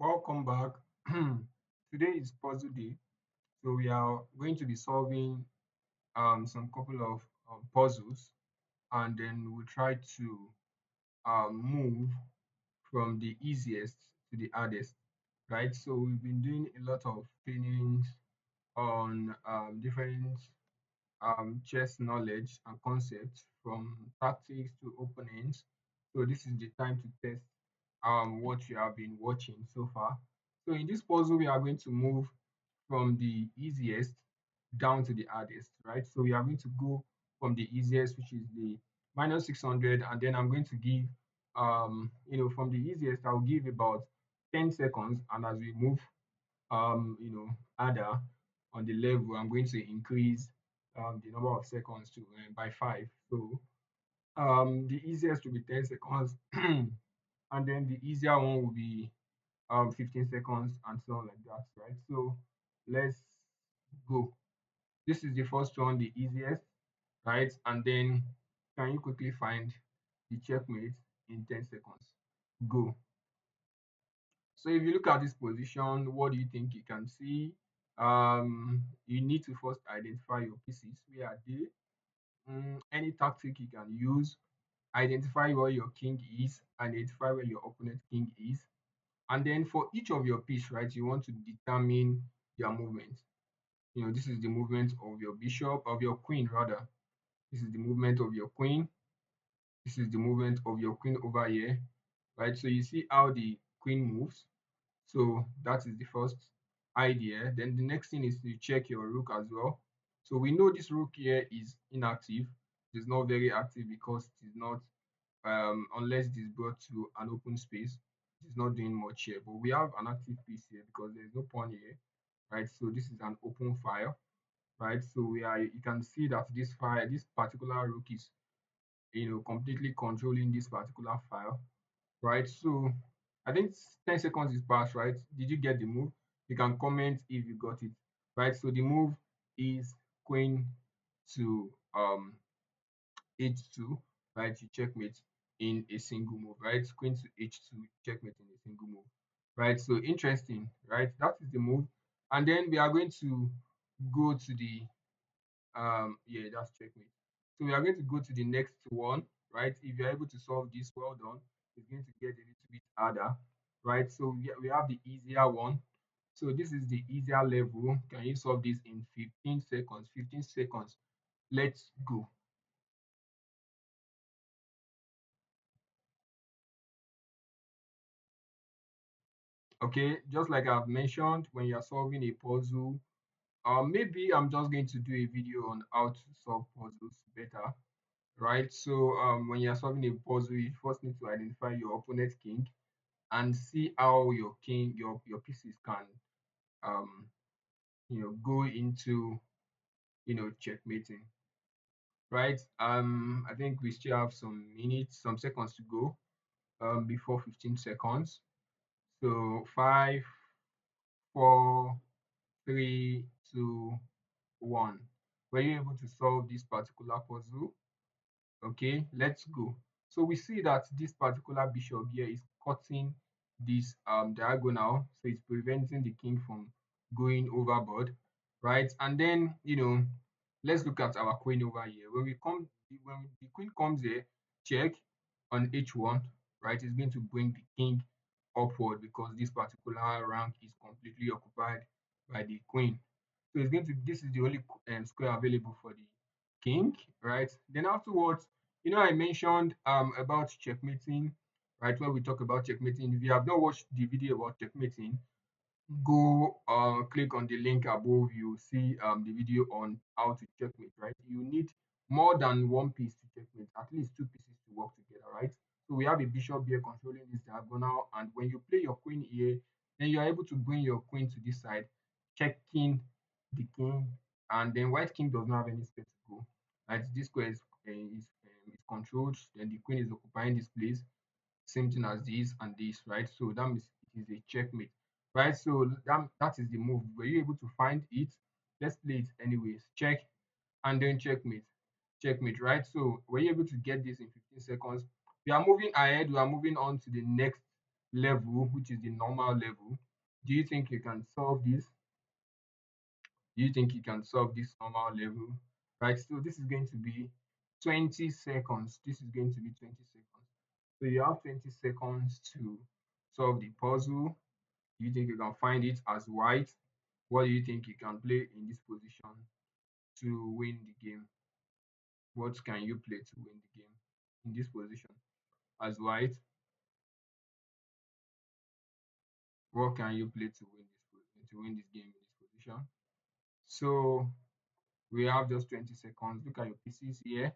Welcome back. Today is puzzle day, so we are going to be solving some couple of puzzles, and then we'll try to move from the easiest to the hardest, right? So we've been doing a lot of trainings on different chess knowledge and concepts from tactics to opponents. So this is the time to test what you have been watching so far. So in this puzzle, we are going to move from the easiest down to the hardest, right? So we are going to go from the easiest, which is the minus 600, and then I'm going to give, from the easiest, I'll give about 10 seconds, and as we move harder on the level, I'm going to increase the number of seconds to by 5. So the easiest will be 10 seconds, and then the easier one will be 15 seconds, and so on like that, right? So let's go. This is the first one, the easiest, right? And then can you quickly find the checkmate in 10 seconds? Go. So if you look at this position, what do you think you can see? You need to first identify your pieces. Where are they? Any tactic you can use. Identify where your king is. Identify where your opponent king is. And then for each of your piece, right, you want to determine their movement. This is the movement of your bishop, of your queen rather. This is the movement of your queen. This is the movement of your queen over here, right? So you see how the queen moves. So that is the first idea. Then the next thing is to check your rook as well. So we know this rook here is inactive. It is not very active because it is not, unless it is brought to an open space, it is not doing much here. But we have an active piece here because there is no pawn here, right? So this is an open file, right? So you can see that this file, this particular rook is, completely controlling this particular file, right? So I think 10 seconds is past, right? Did you get the move? You can comment if you got it, right? So the move is queen to h2, right? You checkmate in a single move, right? Queen to h2, checkmate in a single move, right? So interesting, right? That is the move. And then we are going to go to the yeah, that's checkmate. So we are going to go to the next one, right? If you're able to solve this, well done. It's going to get a little bit harder, right? So we have the easier one. So this is the easier level. Can you solve this in 15 seconds? 15 seconds. Let's go. Okay, just like I've mentioned, when you're solving a puzzle, maybe I'm just going to do a video on how to solve puzzles better, right? So when you're solving a puzzle, you first need to identify your opponent's king and see how your king, your pieces can um go into checkmating, right? I think we still have some minutes, some seconds to go before 15 seconds. So 5, 4, 3, 2, 1. Were you able to solve this particular puzzle? Okay, let's go. So we see that this particular bishop here is cutting this diagonal, so it's preventing the king from going overboard, right? And then let's look at our queen over here. When the queen comes here, check on h1, right? It's going to bring the king upward because this particular rank is completely occupied by the queen. So it's going to, this is the only square available for the king, right? Then afterwards, I mentioned about checkmating, right? When we talk about checkmating, if you have not watched the video about checkmating, go click on the link above. You see the video on how to checkmate, right? You need more than one piece to checkmate, at least two pieces to work together, right? So we have a bishop here controlling this diagonal, and when you play your queen here, then you are able to bring your queen to this side, checking the king, and then white king does not have any space to go, right? This square is controlled, then the queen is occupying this place, same thing as this and this, right? So that means it is a checkmate, right? So that is the move. Were you able to find it? Let's play it anyways. Check and then checkmate, checkmate, right? So were you able to get this in 15 seconds? We are moving ahead. We are moving on to the next level, which is the normal level. Do you think you can solve this? Do you think you can solve this normal level? Right, so this is going to be 20 seconds. This is going to be 20 seconds. So you have 20 seconds to solve the puzzle. Do you think you can find it as white? What do you think you can play in this position to win the game? What can you play to win the game in this position? As white, what can you play to win this game in this position? So we have just 20 seconds. Look at your pieces here,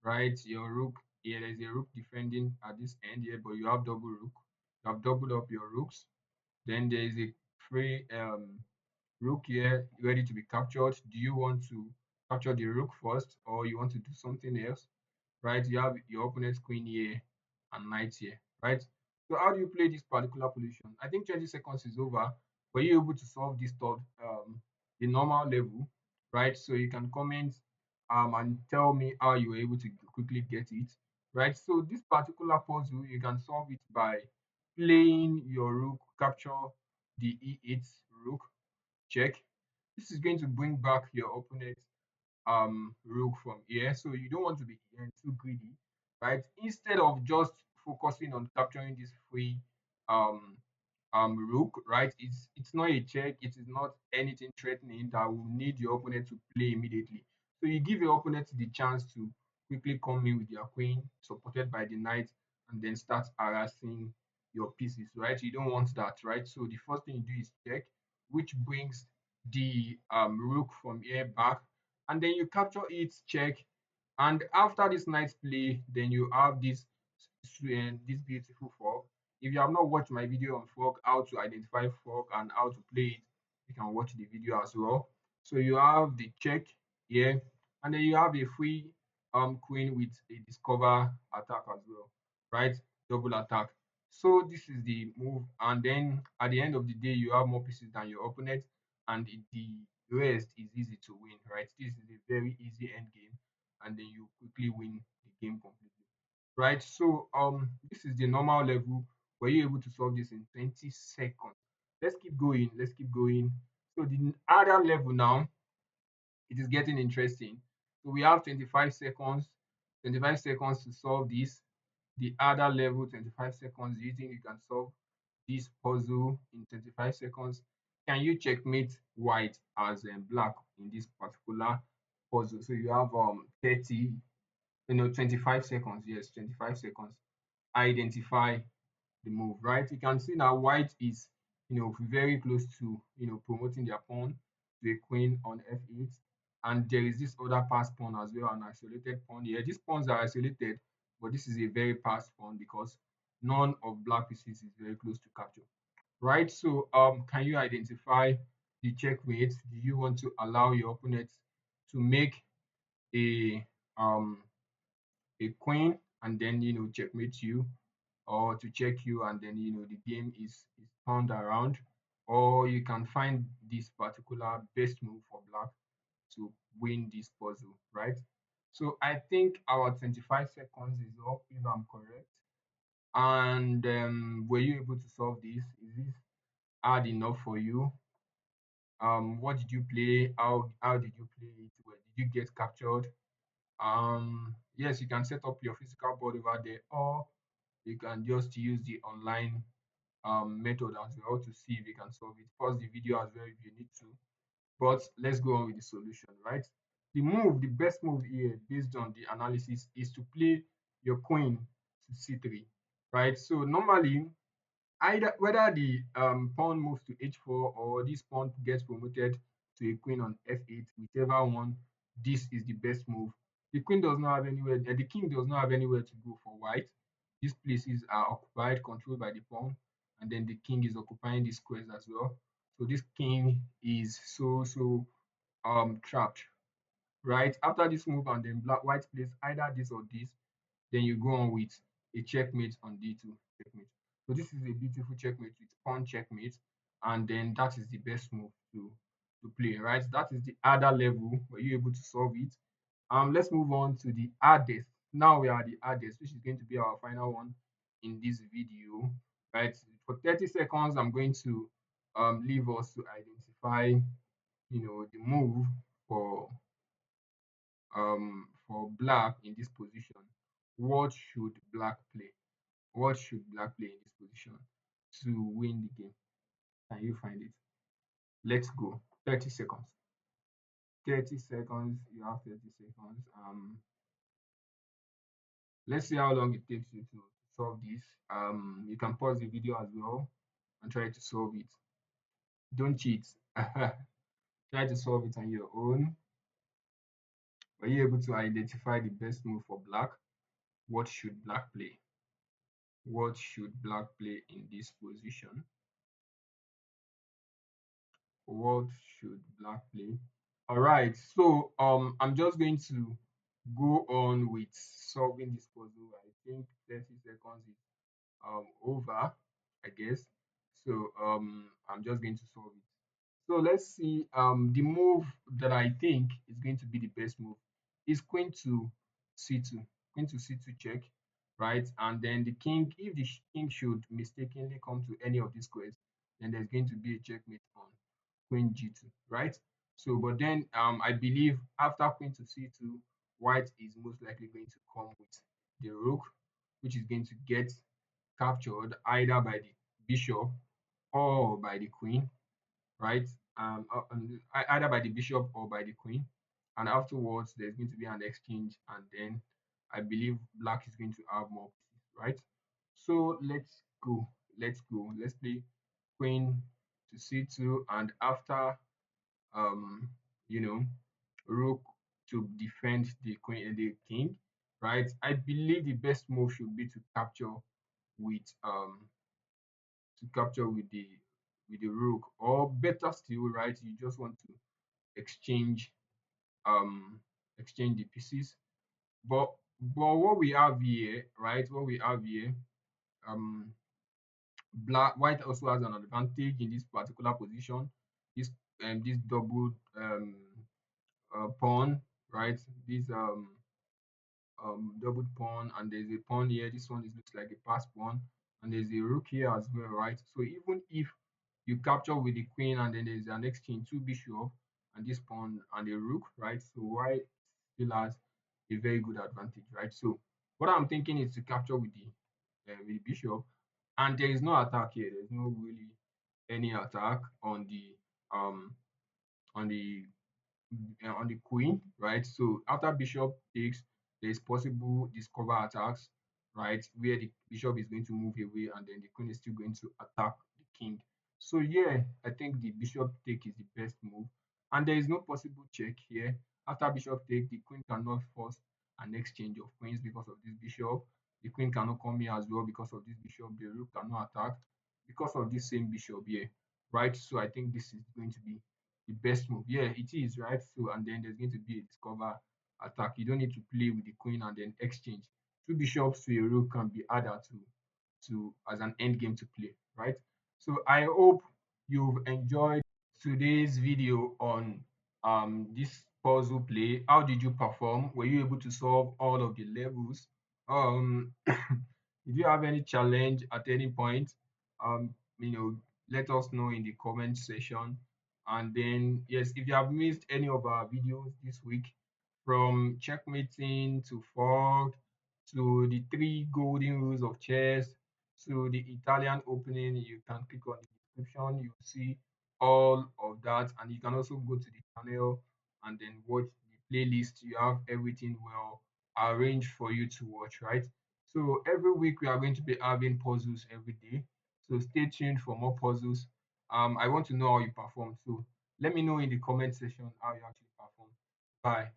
right? Your rook here, there's a rook defending at this end here, but you have double rook. You have doubled up your rooks. Then there is a free rook here ready to be captured. Do you want to capture the rook first, or you want to do something else? Right? You have your opponent's queen here and knight here, right? So how do you play this particular position? I think 20 seconds is over. Were you able to solve this third, the normal level, right? So you can comment and tell me how you were able to quickly get it, right? So this particular puzzle, you can solve it by playing your rook, capture the e8 rook, check. This is going to bring back your opponent rook from here. So you don't want to be too greedy, right? Instead of just focusing on capturing this free um rook, right? It's not a check, it is not anything threatening that will need your opponent to play immediately. So you give your opponent the chance to quickly come in with their queen supported by the knight and then start harassing your pieces, right? You don't want that, right? So the first thing you do is check, which brings the rook from here back, and then you capture it, check, and after this nice play, then you have this beautiful fork. If you have not watched my video on fork, how to identify fork and how to play it, you can watch the video as well. So you have the check here, and then you have a free queen with a discover attack as well, right? Double attack. So this is the move, and then at the end of the day, you have more pieces than your opponent, and the rest is easy to win, right? This is a very easy end game, and then you quickly win the game completely, right? So this is the normal level. Were you able to solve this in 20 seconds? Let's keep going. Let's keep going. So the other level now, it is getting interesting. So we have 25 seconds, 25 seconds to solve this. The other level, 25 seconds. Do you think you can solve this puzzle in 25 seconds? Can you checkmate white as black in this particular puzzle? So you have 30, 25 seconds. Yes, 25 seconds. Identify the move, right? You can see now white is, very close to, promoting their pawn to a queen on f8. And there is this other pass pawn as well, an isolated pawn here. These pawns are isolated, but this is a very passed pawn because none of black pieces is very close to capture, right? So can you identify the checkmate? Do you want to allow your opponent to make a um a queen and then checkmate you, or to check you and then the game is turned around, or you can find this particular best move for black to win this puzzle, right? So I think our 25 seconds is up, if I'm correct. And were you able to solve this? Is this hard enough for you? What did you play? How did you play it? Where did you get captured? Yes, you can set up your physical board over there, or you can just use the online method as well to see if you can solve it. Pause the video as well if you need to. But let's go on with the solution, right? The best move here, based on the analysis, is to play your queen to c3, right? So normally, either whether the pawn moves to h4 or this pawn gets promoted to a queen on f8, whichever one, this is the best move. The queen does not have anywhere, the king does not have anywhere to go for white. These places are occupied, controlled by the pawn, and then the king is occupying these squares as well. So this king is so trapped, right? After this move, and then white plays either this or this, then you go on with a checkmate on d2, checkmate. So this is a beautiful checkmate with pawn checkmate, and then that is the best move to play, right? That is the other level where you're able to solve it. Let's move on to the hardest. Now we are at the hardest, which is going to be our final one in this video, right? For 30 seconds, I'm going to leave us to identify, the move for black in this position. What should black play? What should black play in this position to win the game? Can you find it? Let's go. 30 seconds. 30 seconds. You have 30 seconds. Let's see how long it takes you to solve this. You can pause the video as well and try to solve it. Don't cheat. Try to solve it on your own. Were you able to identify the best move for black? What should black play? What should black play in this position? What should black play? All right, so I'm just going to go on with solving this puzzle. I think 30 seconds is over, I guess. So I'm just going to solve it. So let's see. The move that I think is going to be the best move is queen to c2. Queen to c2 check, right? And then the king, if the king should mistakenly come to any of these squares, then there's going to be a checkmate on queen g2, right? So, but then I believe after queen to c2, white is most likely going to come with the rook, which is going to get captured either by the bishop or by the queen, right? Either by the bishop or by the queen. And afterwards, there's going to be an exchange, and then I believe black is going to have more pieces, right? So let's go. Let's go. Let's play queen to c2, and after um, you know, rook to defend the queen and the king, right? I believe the best move should be with um to capture with the rook, or better still, right? You just want to exchange um exchange the pieces. But what we have here, right? What we have here, um white also has an advantage in this particular position. This this double pawn, right? This double pawn, and there's a pawn here. This one is looks like a pass pawn, and there's a rook here as well, right? So even if you capture with the queen and then there's an exchange, two bishop and this pawn and a rook, right? So white still has a very good advantage, right? So what I'm thinking is to capture with the bishop, and there is no attack here. There's no really any attack um on the on the queen, right? So after bishop takes, there is possible discover attacks, right? Where the bishop is going to move away and then the queen is still going to attack the king. So yeah, I think the bishop take is the best move. And there is no possible check here. After bishop take, the queen cannot force an exchange of queens because of this bishop. The queen cannot come here as well because of this bishop. The rook cannot attack because of this same bishop here, right? So I think this is going to be the best move. Yeah, it is, right? So, and then there's going to be a discover attack. You don't need to play with the queen and then exchange. Two bishops to a rook can be harder to as an end game to play, right? So I hope you've enjoyed today's video on this puzzle play. How did you perform? Were you able to solve all of the levels? If you have any challenge at any point, um, let us know in the comment section. And then, yes, if you have missed any of our videos this week, from checkmating to fork to the three golden rules of chess to the Italian opening, you can click on the description. You see all of that, and you can also go to the channel and then watch the playlist. You have everything well arranged for you to watch, right? So every week we are going to be having puzzles every day. So stay tuned for more puzzles. I want to know how you perform. So let me know in the comment section how you actually perform. Bye.